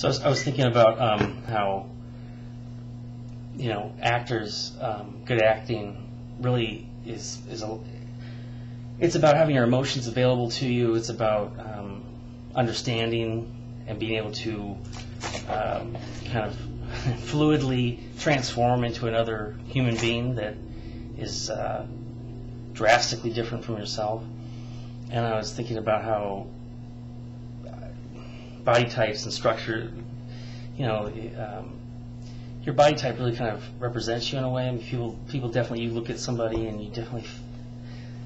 So I was thinking about how, you know, actors, good acting really it's about having your emotions available to you. It's about understanding and being able to kind of fluidly transform into another human being that is drastically different from yourself. And I was thinking about how body types and structure, you know, your body type really kind of represents you in a way. I mean, people definitely, you look at somebody and you definitely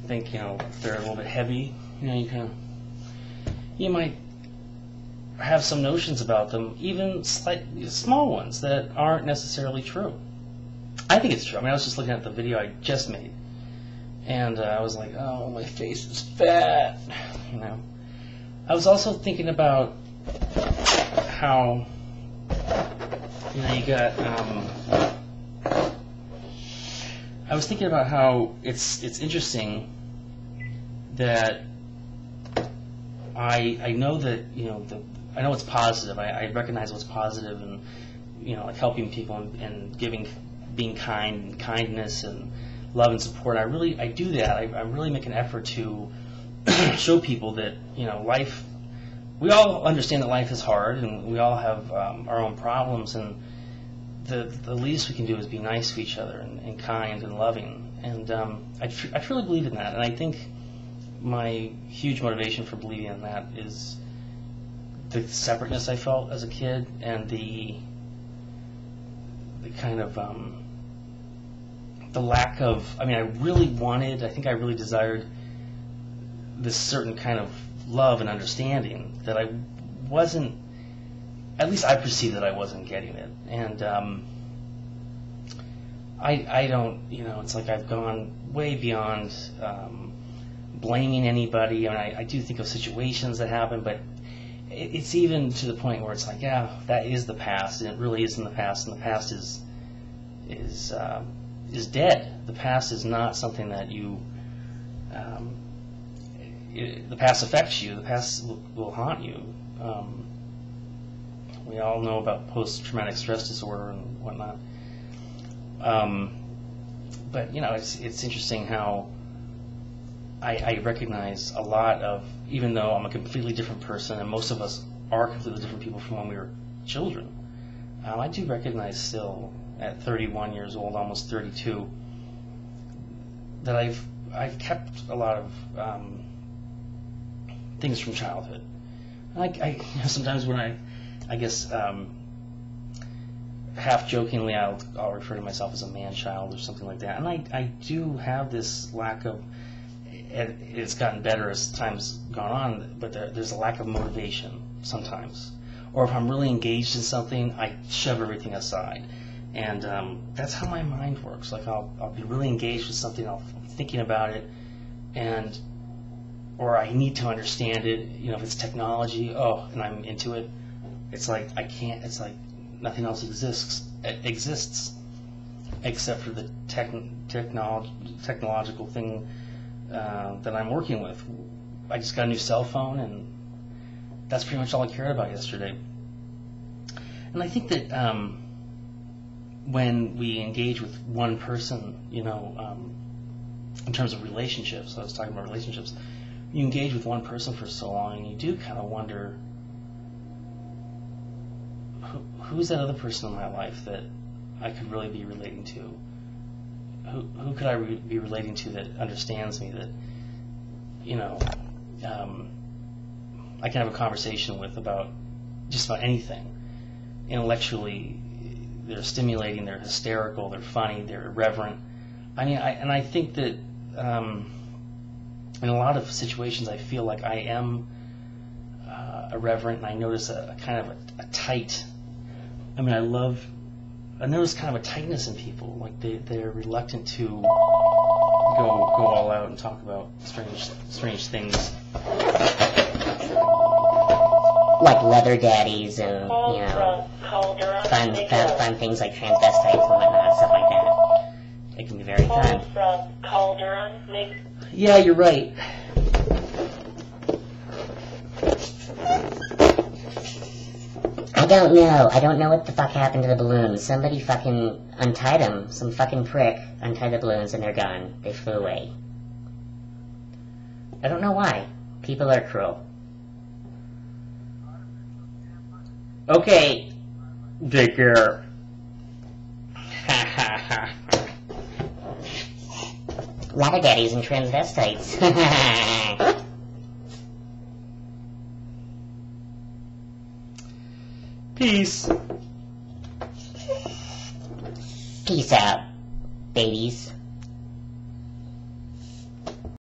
think, you know, if they're a little bit heavy, you know, you might have some notions about them, even small ones that aren't necessarily true. I think it's true. I mean, I was just looking at the video I just made, and I was like, oh, my face is fat, you know. I was also thinking about how, you know, you got, I was thinking about how it's interesting that I know that, you know, I know it's positive. I recognize what's positive, and, you know, like helping people and being kind, kindness and love and support. I do that. I really make an effort to show people that, you know, life, we all understand that life is hard, and we all have our own problems, and the least we can do is be nice to each other and kind and loving. And I truly believe in that, and I think my huge motivation for believing in that is the separateness I felt as a kid, and the kind of the lack of, I mean, I think I really desired this certain kind of love and understanding that I wasn't, at least I perceived that I wasn't getting it. And I don't, you know, it's like I've gone way beyond blaming anybody. I mean, I do think of situations that happen, but it's even to the point where it's like, yeah, that is the past, and it really is in the past, and the past is dead. The past is not something that you, the past affects you. The past will haunt you. We all know about post-traumatic stress disorder and whatnot. But, you know, it's interesting how I recognize a lot of, even though I'm a completely different person, and most of us are completely different people from when we were children, I do recognize still, at 31 years old, almost 32, that I've kept a lot of things from childhood. I you know, sometimes when I guess half jokingly I'll refer to myself as a man-child or something like that, and I do have this lack of, it's gotten better as time's gone on, but there's a lack of motivation sometimes. Or if I'm really engaged in something, I shove everything aside. And that's how my mind works. Like I'll be really engaged with something, I'll be thinking about it, or I need to understand it. You know, if it's technology, and I'm into it, it's like I can't. It's like nothing else exists except for the technological thing that I'm working with. I just got a new cell phone, and that's pretty much all I cared about yesterday. And I think that when we engage with one person, you know, in terms of relationships, I was talking about relationships, you engage with one person for so long, and you do kind of wonder, who's that other person in my life that I could really be relating to? Who could I be relating to that understands me, that, you know, I can have a conversation with about just about anything. Intellectually, they're stimulating, they're hysterical, they're funny, they're irreverent. I mean, I think that in a lot of situations I feel like I am irreverent, and I notice a kind of a tight, I mean, I notice kind of a tightness in people, like they're reluctant to go all out and talk about strange things. Like leather daddies and, you know, fun things like transvestites and whatnot, stuff like that. It can be very fun. Yeah, you're right. I don't know. I don't know what the fuck happened to the balloons. Somebody fucking untied them. Some fucking prick untied the balloons and they're gone. They flew away. I don't know why. People are cruel. Okay. Take care. Leather daddies and transvestites. Peace. Peace out, babies.